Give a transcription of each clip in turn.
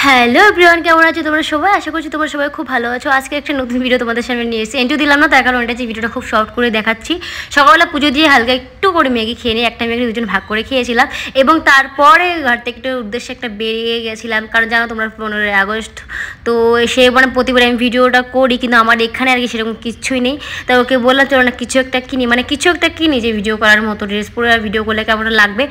Hello everyone, কেমন আছো তোমরা সবাই? আশা করছি তোমরা সবাই খুব ভালো আছো। আজকে একটা নতুন ভিডিও তোমাদের সামনে নিয়ে এসেছি। এন্ট্রি দিলাম না, তার কারণ এটা যে ভিডিওটা খুব শর্ট করে দেখাচ্ছি। সকালবেলা পুজো দিয়ে হালকা একটু করে ম্যাগি খেয়ে নিই, একটা ম্যাগি দুজন ভাগ করে খেয়েছিলাম এবং তারপরে ঘর থেকে একটু উদ্দেশ্যে একটা বেরিয়ে গেছিলাম। কারণ জানো তোমরা 15ই আগস্ট তো সে মানে প্রতিবার আমি ভিডিওটা করি, কিন্তু আমার এখানে আর কি সেরকম কিছুই নেই। তাই ওকে বললাম চলো না কিছু একটা কিনি, মানে কিছু একটা কিনি যে ভিডিও করার মতো, ড্রেস পরে আর ভিডিও করলে কেমন লাগবে।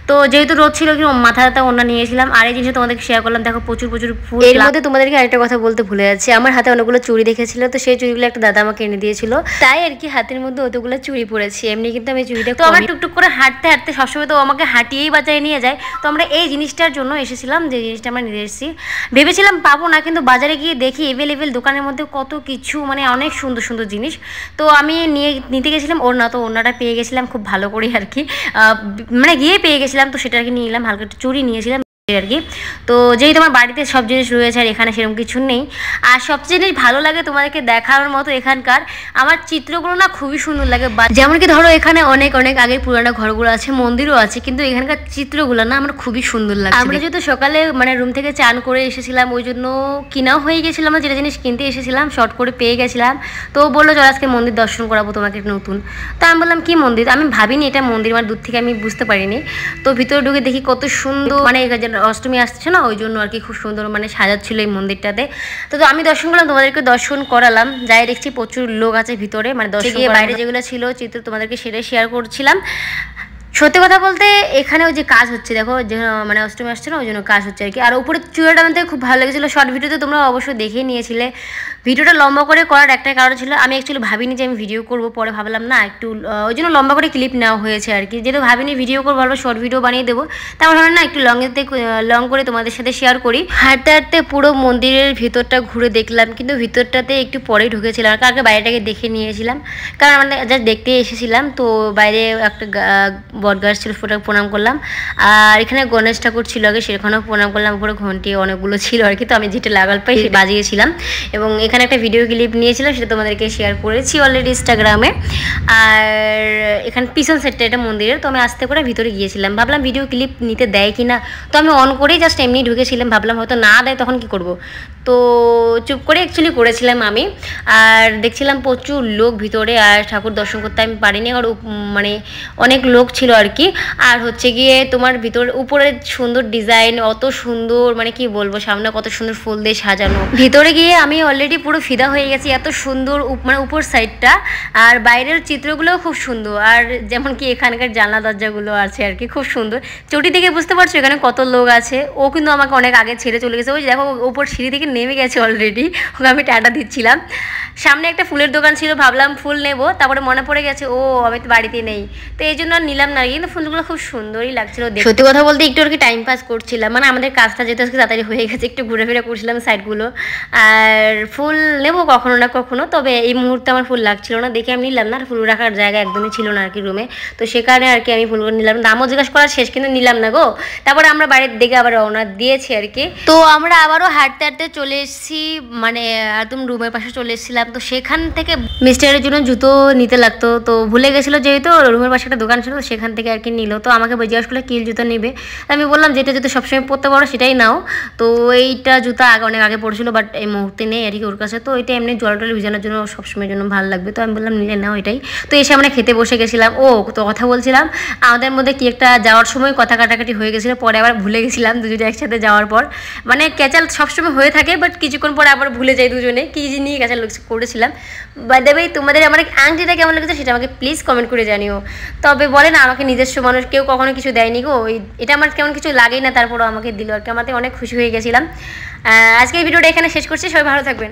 তো যেহেতু রোদ ছিল কিন্তু মাথা ব্যথা ওনা নিয়েছিলাম। আর এই জিনিসটা তোমাদেরকে শেয়ার করলাম, দেখো প্রচুর ফুল। এর মধ্যে তোমাদেরকে আরেকটা কথা বলতে ভুলে যাচ্ছি, আমার হাতে অনেকগুলো চুড়ি দেখেছিল, তো সেই চুড়িগুলো একটা দাদা আমাকে এনে দিয়েছিল, তাই আর কি হাতের মধ্যে অতগুলো চুড়ি পড়েছি। এমনি কিন্তু আমি চুড়িটা তো আমার টুকটুক করে হাঁটতে হাঁটতে সবসময় তো আমাকে হাঁটিয়েই বাজারে নিয়ে যায়। তো আমরা এই জিনিসটার জন্য এসেছিলাম, যে জিনিসটা আমরা নিয়ে এসেছি। ভেবেছিলাম পাবো না, কিন্তু বাজারে গিয়ে দেখি এভেলেবেল দোকানের মধ্যে কত কিছু, মানে অনেক সুন্দর সুন্দর জিনিস। তো আমি নিতে গেছিলাম ওড়না, তো ওড়নাটা পেয়ে গেছিলাম খুব ভালো করে আর কি, মানে গিয়ে পেয়ে গেছিলাম, তো সেটা আর কি নিয়ে নিলাম। হালকা একটু চুড়ি নিয়েছিলাম আর কি। তো যেই তোমার বাড়িতে সব জিনিস রয়েছে আর এখানে সেরকম কিছু নেই। আর সবচেয়ে জিনিস ভালো লাগে তোমাদেরকে দেখানোর মতো এখানকার আমার চিত্রগুলো না খুবই সুন্দর লাগে। যেমন কি ধরো এখানে অনেক অনেক আগের পুরানো ঘরগুলো আছে, মন্দিরও আছে, কিন্তু এখানকার চিত্রগুলো না আমার খুবই সুন্দর লাগে। আমরা যেহেতু সকালে মানে রুম থেকে চান করে এসেছিলাম, ওই জন্য কিনাও হয়ে গেছিলাম, যেটা জিনিস কিনতে এসেছিলাম শর্ট করে পেয়ে গেছিলাম। তো বললো চল আজকে মন্দির দর্শন করাবো তোমাকে নতুন। তো আমি বললাম কি মন্দির, আমি ভাবিনি এটা মন্দির, মানে দূর থেকে আমি বুঝতে পারিনি। তো ভিতরে ঢুকে দেখি কত সুন্দর, মানে অষ্টমী আসছে না, ওই জন্য আর কি খুব সুন্দর মানে সাজাচ্ছিল এই মন্দিরটাতে। তো আমি দর্শন করলাম, তোমাদেরকে দর্শন করালাম। যাই দেখছি প্রচুর লোক আছে ভিতরে, মানে দর্শন বাইরে যেগুলো ছিল চিত্র তোমাদেরকে সেটাই শেয়ার করছিলাম। সত্যি কথা বলতে এখানে ওই যে কাজ হচ্ছে, দেখো যে মানে অষ্টমী আসছে না, ওই জন্য কাজ হচ্ছে আর কি। আর উপরে চূড়াটা আমাদের খুব ভালো লেগেছিলো, শর্ট ভিডিওতে তোমরা অবশ্যই দেখে নিয়েছিলে। ভিডিওটা লম্বা করে করার একটাই কারণ ছিল, আমি অ্যাকচুয়ালি ভাবিনি যে আমি ভিডিও করবো, পরে ভাবলাম না একটু ওই জন্য লম্বা করে ক্লিপ নেওয়া হয়েছে আর কি। যেহেতু ভাবিনি ভিডিও করবো, ভালো শর্ট ভিডিও বানিয়ে দেবো, তারপর ভাবলাম না একটু লং করে তোমাদের সাথে শেয়ার করি। হাঁটতে হাঁটতে পুরো মন্দিরের ভিতরটা ঘুরে দেখলাম, কিন্তু ভিতরটাতে একটু পরেই ঢুকেছিলাম, আর আগে বাইরেটাকে দেখে নিয়েছিলাম, কারণ আমরা জাস্ট দেখতে এসেছিলাম। তো বাইরে একটা বটগাছ ছিল, ফোটা প্রণাম করলাম। আর এখানে গণেশ ঠাকুর ছিল আগে, সেখানেও প্রণাম করলাম। উপরে ঘন্টি অনেকগুলো ছিল আর কি, তো আমি যেটা লাগাল পাই বাজিয়েছিলাম। এবং এখানে একটা ভিডিও ক্লিপ নিয়েছিলাম, সেটা তোমাদেরকে শেয়ার করেছি অলরেডি ইনস্টাগ্রামে। আর এখানে পিছন সাইডটা এটা মন্দিরের। তো আমি আস্তে করে ভিতরে গিয়েছিলাম, ভাবলাম ভিডিও ক্লিপ নিতে দেয় কি না। তো আমি অন করেই জাস্ট এমনি ঢুকেছিলাম, ভাবলাম হয়তো না দেয় তখন কি করব। তো চুপ করে অ্যাকচুয়ালি করেছিলাম আমি। আর দেখছিলাম প্রচুর লোক ভিতরে, আর ঠাকুর দর্শন করতে আমি পারিনি, আর মানে অনেক লোক ছিল আর কি। আর হচ্ছে গিয়ে তোমার ভিতরে উপরে সুন্দর ডিজাইন, অত সুন্দর, মানে কি বলবো, সামনে কত সুন্দর ফুল দিয়ে সাজানো। ভিতরে গিয়ে আমি অলরেডি পুরো ফিদা হয়ে গেছি, এত সুন্দর মানে উপর সাইডটা। আর বাইরের চিত্রগুলোও খুব সুন্দর, আর যেমন কি এখানকার জানলা দরজাগুলো আছে আর কি, খুব সুন্দর। চটি থেকে বুঝতে পারছো এখানে কত লোক আছে। ও কিন্তু আমাকে অনেক আগে ছেড়ে চলে গেছে, ওই দেখো উপর সিঁড়ি থেকে নেমে গেছে অলরেডি, ওকে আমি টাটা দিচ্ছিলাম। সামনে একটা ফুলের দোকান ছিল, ভাবলাম ফুল নেবো, তারপরে মনে পড়ে গেছে ও আমি তো বাড়িতে নেই, তো এই জন্য নিলাম না। কিন্তু ফুলগুলো খুব সুন্দরই লাগছিল। সত্যি কথা বলতে একটু আর কি টাইম পাস করছিলাম, মানে আমাদের কাজটা যেহেতু আজকে তাড়াতাড়ি হয়ে গেছে, একটু ঘুরেফেরা করছিলাম সাইডগুলো। আর ফুল নেবো কখনো না কখনো, তবে এই মুহূর্তে আমার ফুল লাগছিল না দেখে আমি নিলাম না। আর ফুল রাখার জায়গা একদমই ছিল না আর কি রুমে, তো সে কারণে আর কি আমি ফুলগুলো নিলাম। দামও জিজ্ঞাসা করার শেষ, কিন্তু নিলাম না গো। তারপরে আমরা বাড়ির দিকে আবার রওনা দিয়েছি আর কি। তো আমরা আবারও হাঁটতে হাঁটতে চলে এসেছি, মানে একদম রুমের পাশে চলে এসেছিলাম। তো সেখান থেকে মিস্টারের জন্য জুতো নিতে লাগতো, তো ভুলে গেছিলো, যেহেতু রুমের পাশে একটা দোকান ছিল, তো সেখান থেকে আর কি নিল। তো আমাকে জিজ্ঞাসা করলে কি জুতো নেবে, আমি বললাম যেটা জুতো সবসময় পরতে পারো সেটাই নাও। তো এইটা জুতো অনেক আগে পড়ছিল, বাট এই মুহূর্তে নেই আর কি ওর কাছে। তো এটা এমনি জল টল ভিজানোর জন্য সবসময়ের জন্য ভালো লাগবে, তো আমি বললাম নিলে নাও এটাই। তো এসে আমরা খেতে বসে গেছিলাম। ও তো কথা বলছিলাম, আমাদের মধ্যে কি একটা যাওয়ার সময় কথা কাটাকাটি হয়ে গেছিলো, পরে আবার ভুলে গেছিলাম দুজনে একসাথে যাওয়ার পর। মানে ক্যাচাল সবসময় হয়ে থাকে, বাট কিছুক্ষণ পরে আবার ভুলে যাই দুজনে কি নিয়ে ক্যাচাল করেছিলাম। বাই দ্য ওয়ে, তোমাদের আমার আংটিটা কেমন লেগেছে সেটা আমাকে প্লিজ কমেন্ট করে জানিও। তবে বলে না আমাকে নিজস্ব মানুষ কেউ কখনো কিছু দেয়নি গো, এটা আমার কেমন কিছু লাগেই না, তারপরও আমাকে দিল আর কি। আমাকে অনেক খুশি হয়ে গেছিলাম। আজকে এই ভিডিওটা এখানে শেষ করছি, সবাই ভালো থাকবেন।